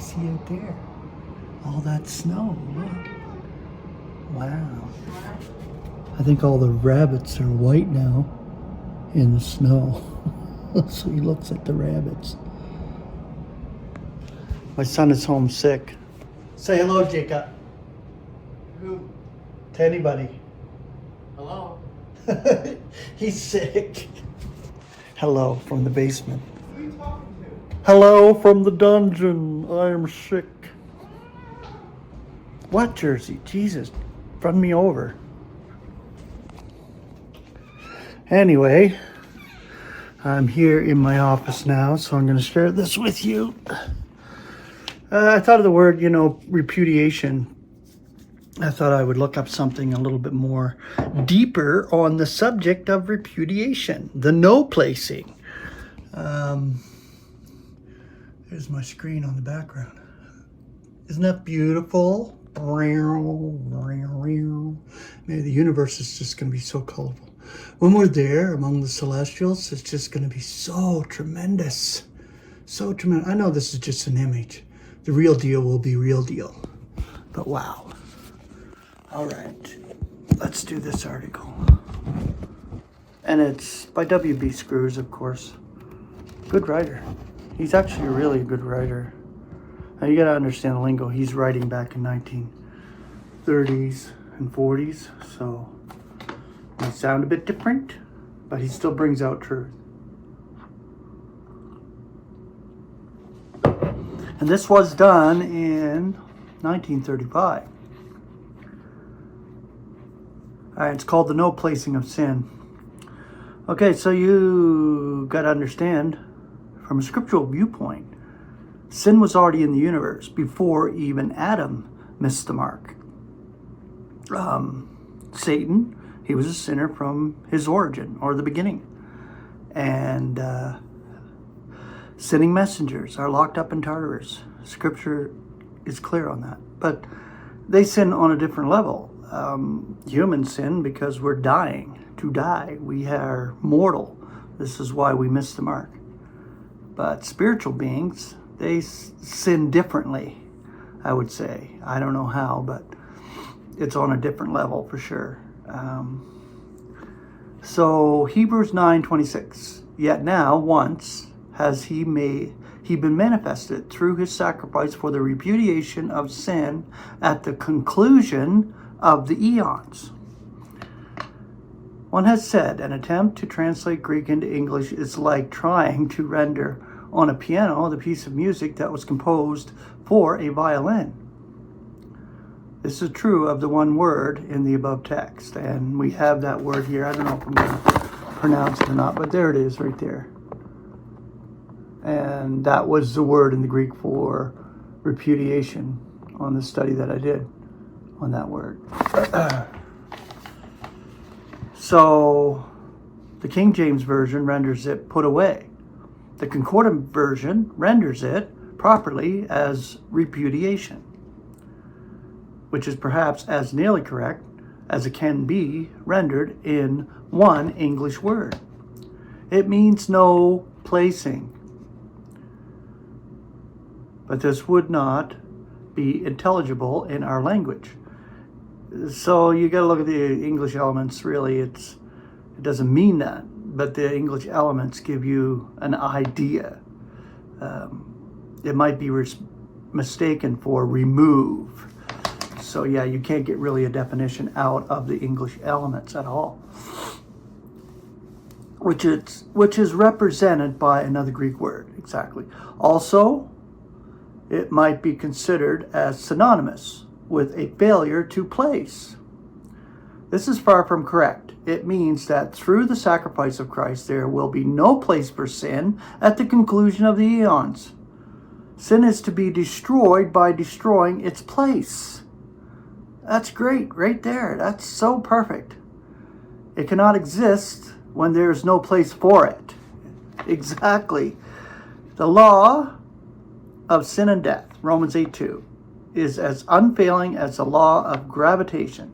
see out there? All that snow, look. Wow. I think all the rabbits are white now in the snow. So he looks like the rabbits. My son is homesick. Say hello, Jacob. Who? To anybody. Hello? He's sick. Hello from the basement. Who are you talking to? Hello from the dungeon. I am sick. What, Jersey? Jesus. Run me over. Anyway, I'm here in my office now, so I'm going to share this with you. I thought of the word, repudiation. I thought I would look up something a little bit more deeper on the subject of repudiation, the no placing. There's my screen on the background. Isn't that beautiful? Maybe the universe is just going to be so colorful. When we're there among the celestials, it's just going to be so tremendous. So tremendous. I know this is just an image. The real deal will be real deal. But wow. All right. Let's do this article. And it's by W.B. Screws, of course. Good writer. He's actually a really good writer. Now you got to understand the lingo. He's writing back in 1930s and 40s, so he sound a bit different, but he still brings out truth. And this was done in 1935. All right, it's called the no placing of sin. Okay, so you got to understand, from a scriptural viewpoint, sin was already in the universe before even Adam missed the mark. Satan, he was a sinner from his origin or the beginning. And sinning messengers are locked up in Tartarus. Scripture is clear on that. But they sin on a different level. Humans sin because we're dying to die. We are mortal. This is why we miss the mark. But spiritual beings, they sin differently, I would say. I don't know how, but it's on a different level for sure. So Hebrews 9:26. Yet now, once has he been manifested through his sacrifice for the repudiation of sin at the conclusion of the eons. One has said an attempt to translate Greek into English is like trying to render on a piano the piece of music that was composed for a violin. This is true of the one word in the above text, and we have that word here. I don't know if I'm going to pronounce it or not, but there it is right there. And that was the word in the Greek for repudiation on the study that I did on that word. So the King James Version renders it put away. The Concordant Version renders it properly as repudiation, which is perhaps as nearly correct as it can be rendered in one English word. It means no placing. But this would not be intelligible in our language. So you got to look at the English elements. Really, it doesn't mean that, but the English elements give you an idea. It might be mistaken for remove. So yeah, you can't get really a definition out of the English elements at all, which is represented by another Greek word. Exactly. Also, it might be considered as synonymous with a failure to place. This is far from correct. It means that through the sacrifice of Christ, there will be no place for sin at the conclusion of the eons. Sin is to be destroyed by destroying its place. That's great, right there. That's so perfect. It cannot exist when there is no place for it. Exactly. The law of sin and death, Romans 8:2, is as unfailing as the law of gravitation.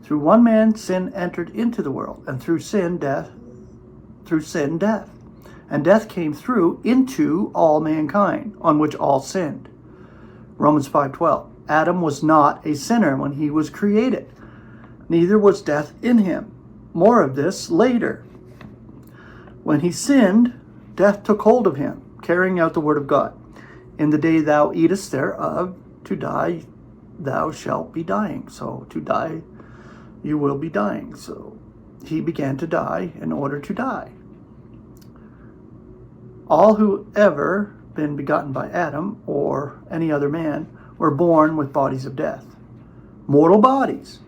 Through one man, sin entered into the world, and through sin, death. and death came through into all mankind, on which all sinned. Romans 5:12. Adam was not a sinner when he was created, neither was death in him. More of this later. When he sinned, death took hold of him, carrying out the word of God. In the day thou eatest thereof, to die thou shalt be dying. So to die, you will be dying. So he began to die in order to die. All who ever been begotten by Adam or any other man were born with bodies of death. Mortal bodies.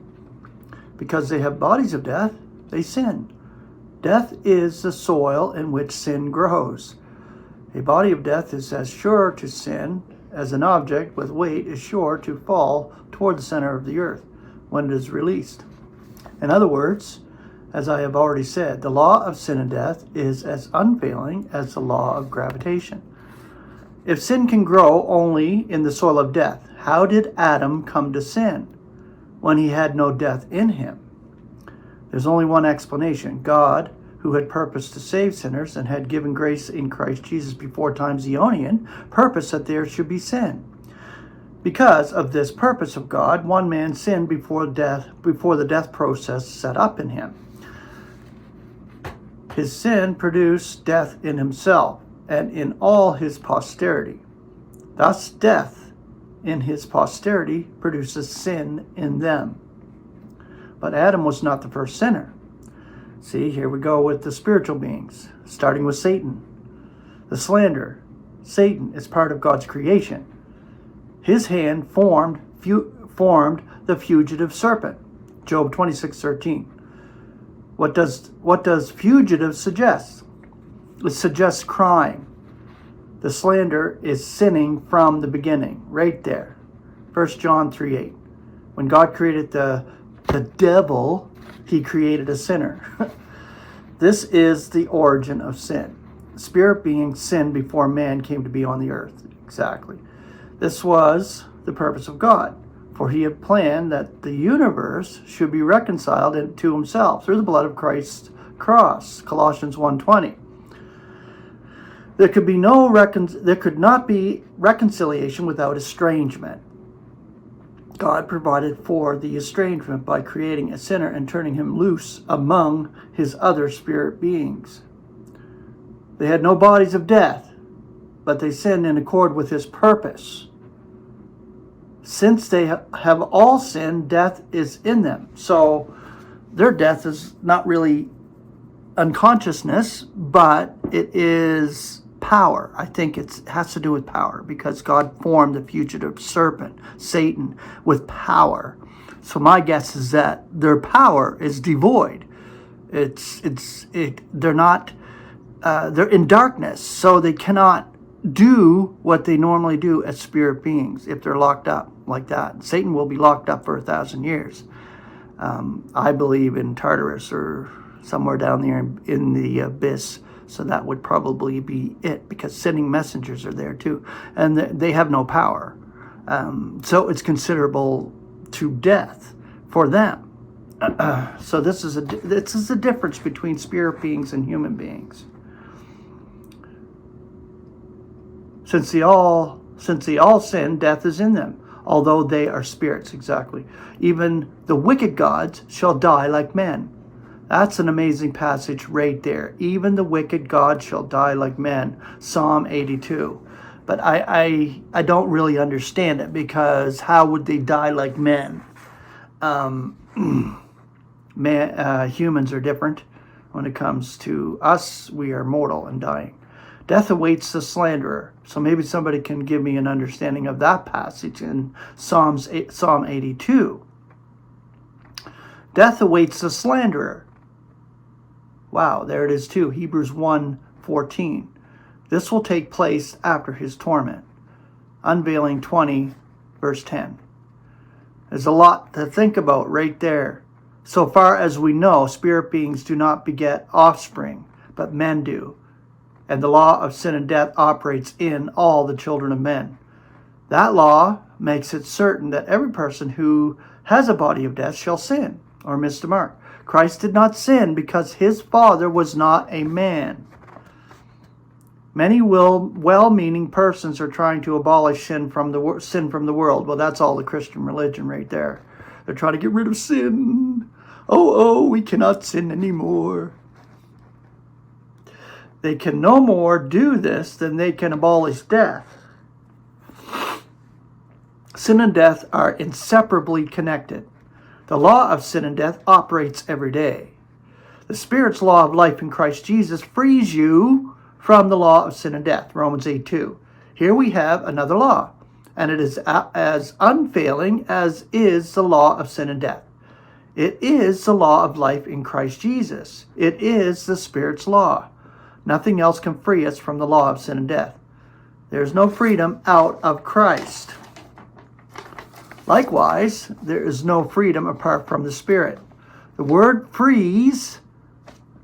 Because they have bodies of death, they sin. Death is the soil in which sin grows. A body of death is as sure to sin as an object with weight is sure to fall toward the center of the earth when it is released. In other words, as I have already said, the law of sin and death is as unfailing as the law of gravitation. If sin can grow only in the soil of death, how did Adam come to sin when he had no death in him? There's only one explanation. God, who had purposed to save sinners and had given grace in Christ Jesus before times aeonian, purposed that there should be sin. Because of this purpose of God, one man sinned before the death process set up in him. His sin produced death in himself and in all his posterity. Thus, death in his posterity produces sin in them. But Adam was not the first sinner. See, here we go with the spiritual beings, starting with Satan. The slanderer. Satan is part of God's creation. His hand formed the fugitive serpent. Job 26:13. What does fugitive suggest? It suggests crime. The slanderer is sinning from the beginning, right there. 1 John 3:8. When God created the devil, he created a sinner. This is the origin of sin. Spirit beings sinned before man came to be on the earth. Exactly. This was the purpose of God, for he had planned that the universe should be reconciled to himself through the blood of Christ's cross. Colossians 1:20. There could not be reconciliation without estrangement. God provided for the estrangement by creating a sinner and turning him loose among his other spirit beings. They had no bodies of death, but they sinned in accord with his purpose. Since they have all sinned, death is in them. So their death is not really unconsciousness, but it is power. I think it has to do with power, because God formed the fugitive serpent, Satan, with power. So my guess is that their power is devoid. They're in darkness, so they cannot do what they normally do as spirit beings if they're locked up like that. Satan will be locked up for 1,000 years. I believe in Tartarus or somewhere down there in the abyss. So that would probably be it, because sending messengers are there too, and they have no power. So it's considerable to death for them. So this is the difference between spirit beings and human beings. Since they all sin, death is in them, although they are spirits. Exactly. Even the wicked gods shall die like men. That's an amazing passage right there. Even the wicked gods shall die like men. Psalm 82. But I don't really understand it, because how would they die like men? Humans are different. When it comes to us, we are mortal and dying. Death awaits the slanderer. So maybe somebody can give me an understanding of that passage in Psalm 82. Death awaits the slanderer. Wow, there it is too. Hebrews 1:14. This will take place after his torment. Unveiling 20, verse 10. There's a lot to think about right there. So far as we know, spirit beings do not beget offspring, but men do. And the law of sin and death operates in all the children of men. That law makes it certain that every person who has a body of death shall sin or miss the mark. Christ did not sin because his Father was not a man. Many well-meaning persons are trying to abolish sin from the world. Well, that's all the Christian religion right there. They're trying to get rid of sin. Oh, we cannot sin anymore. They can no more do this than they can abolish death. Sin and death are inseparably connected. The law of sin and death operates every day. The Spirit's law of life in Christ Jesus frees you from the law of sin and death, Romans 8:2. Here we have another law, and it is as unfailing as is the law of sin and death. It is the law of life in Christ Jesus. It is the Spirit's law. Nothing else can free us from the law of sin and death. There is no freedom out of Christ. Likewise, there is no freedom apart from the Spirit. The word freeze,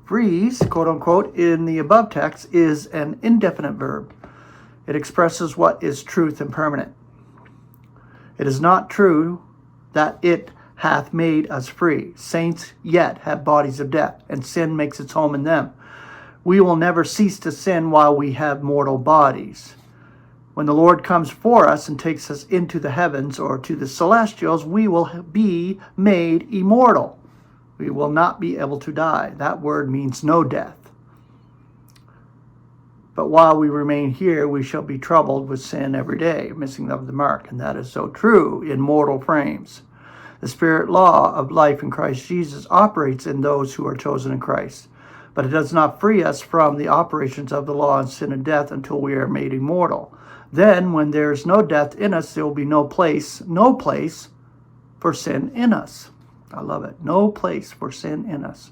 quote unquote, in the above text is an indefinite verb. It expresses what is truth and permanent. It is not true that it hath made us free. Saints yet have bodies of death, and sin makes its home in them. We will never cease to sin while we have mortal bodies. When the Lord comes for us and takes us into the heavens or to the celestials, we will be made immortal. We will not be able to die. That word means no death. But while we remain here, we shall be troubled with sin every day, missing of the mark. And that is so true in mortal frames. The Spirit law of life in Christ Jesus operates in those who are chosen in Christ. But it does not free us from the operations of the law of sin and death until we are made immortal. Then, when there is no death in us, there will be no place for sin in us. I love it. No place for sin in us.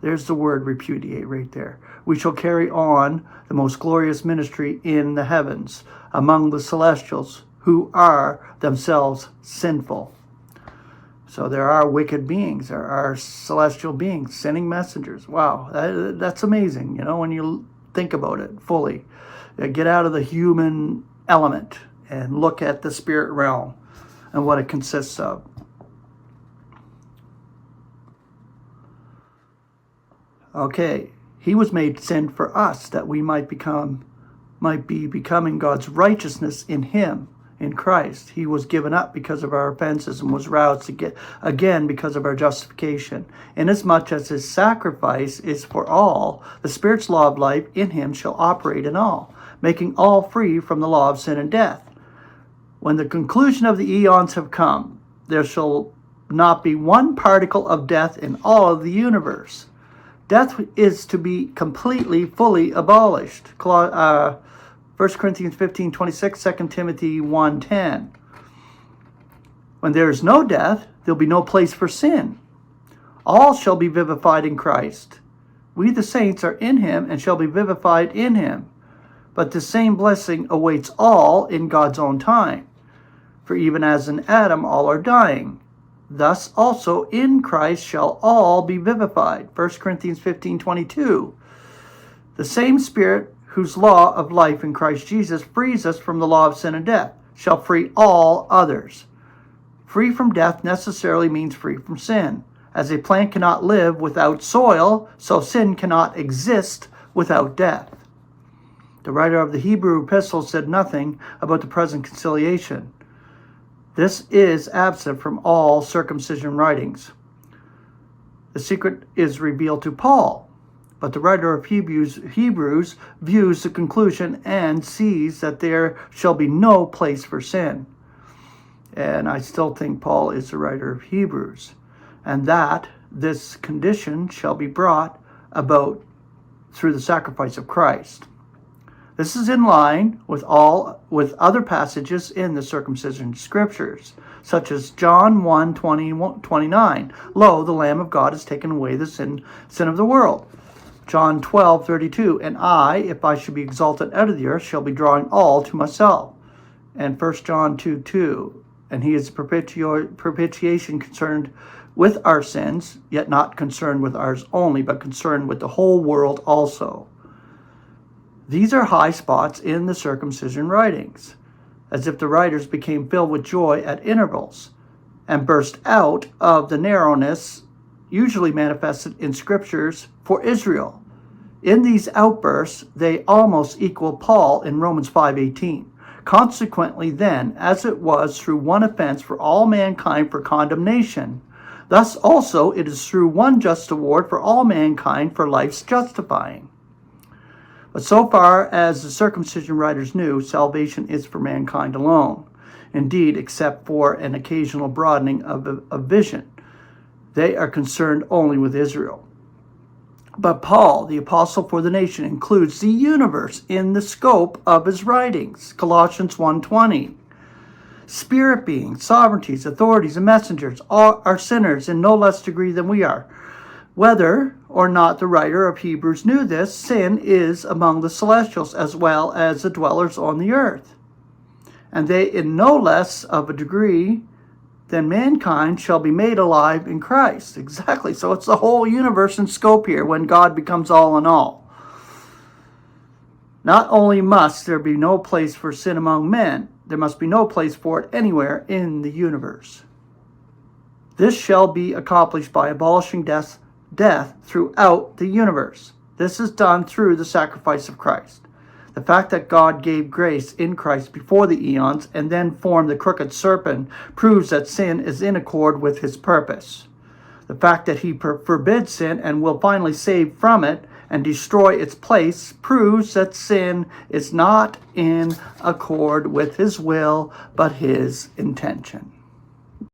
There's the word repudiate right there. We shall carry on the most glorious ministry in the heavens among the celestials who are themselves sinful. So there are wicked beings. There are celestial beings, sinning messengers. Wow, that's amazing, when you think about it fully. Get out of the human element and look at the spirit realm and what it consists of. Okay, he was made sin for us that we might be becoming God's righteousness in him, in Christ. He was given up because of our offenses and was roused again because of our justification. Inasmuch as his sacrifice is for all, the Spirit's law of life in him shall operate in all, making all free from the law of sin and death. When the conclusion of the eons have come, there shall not be one particle of death in all of the universe. Death is to be completely, fully abolished. 1 Corinthians 15:26, 2 Timothy 1:10. When there is no death, there will be no place for sin. All shall be vivified in Christ. We the saints are in him and shall be vivified in him. But the same blessing awaits all in God's own time. For even as in Adam all are dying, thus also in Christ shall all be vivified. 1 Corinthians 15:22. The same Spirit whose law of life in Christ Jesus frees us from the law of sin and death shall free all others. Free from death necessarily means free from sin. As a plant cannot live without soil, so sin cannot exist without death. The writer of the Hebrew epistle said nothing about the present conciliation. This is absent from all circumcision writings. The secret is revealed to Paul, but the writer of Hebrews views the conclusion and sees that there shall be no place for sin. And I still think Paul is the writer of Hebrews, and that this condition shall be brought about through the sacrifice of Christ. This is in line with other passages in the circumcision scriptures, such as John 1:29. Lo, the Lamb of God has taken away the sin of the world. John 12:32. And I, if I should be exalted out of the earth, shall be drawing all to myself. And 1 John 2:2. And he is propitiation concerned with our sins, yet not concerned with ours only, but concerned with the whole world also. These are high spots in the circumcision writings, as if the writers became filled with joy at intervals and burst out of the narrowness usually manifested in scriptures for Israel. In these outbursts, they almost equal Paul in Romans 5:18. Consequently, then, as it was through one offense for all mankind for condemnation, thus also it is through one just award for all mankind for life's justifying. But so far as the circumcision writers knew, salvation is for mankind alone. Indeed, except for an occasional broadening of vision, they are concerned only with Israel. But Paul, the apostle for the nation, includes the universe in the scope of his writings. Colossians 1:20. Spirit beings, sovereignties, authorities, and messengers are sinners in no less degree than we are. Whether or not the writer of Hebrews knew this, sin is among the celestials as well as the dwellers on the earth. And they in no less of a degree than mankind shall be made alive in Christ. Exactly. So it's the whole universe in scope here when God becomes all in all. Not only must there be no place for sin among men, there must be no place for it anywhere in the universe. This shall be accomplished by abolishing death throughout the universe. This is done through the sacrifice of Christ. The fact that God gave grace in Christ before the eons and then formed the crooked serpent proves that sin is in accord with his purpose. The fact that he forbids sin and will finally save from it and destroy its place proves that sin is not in accord with his will, but his intention.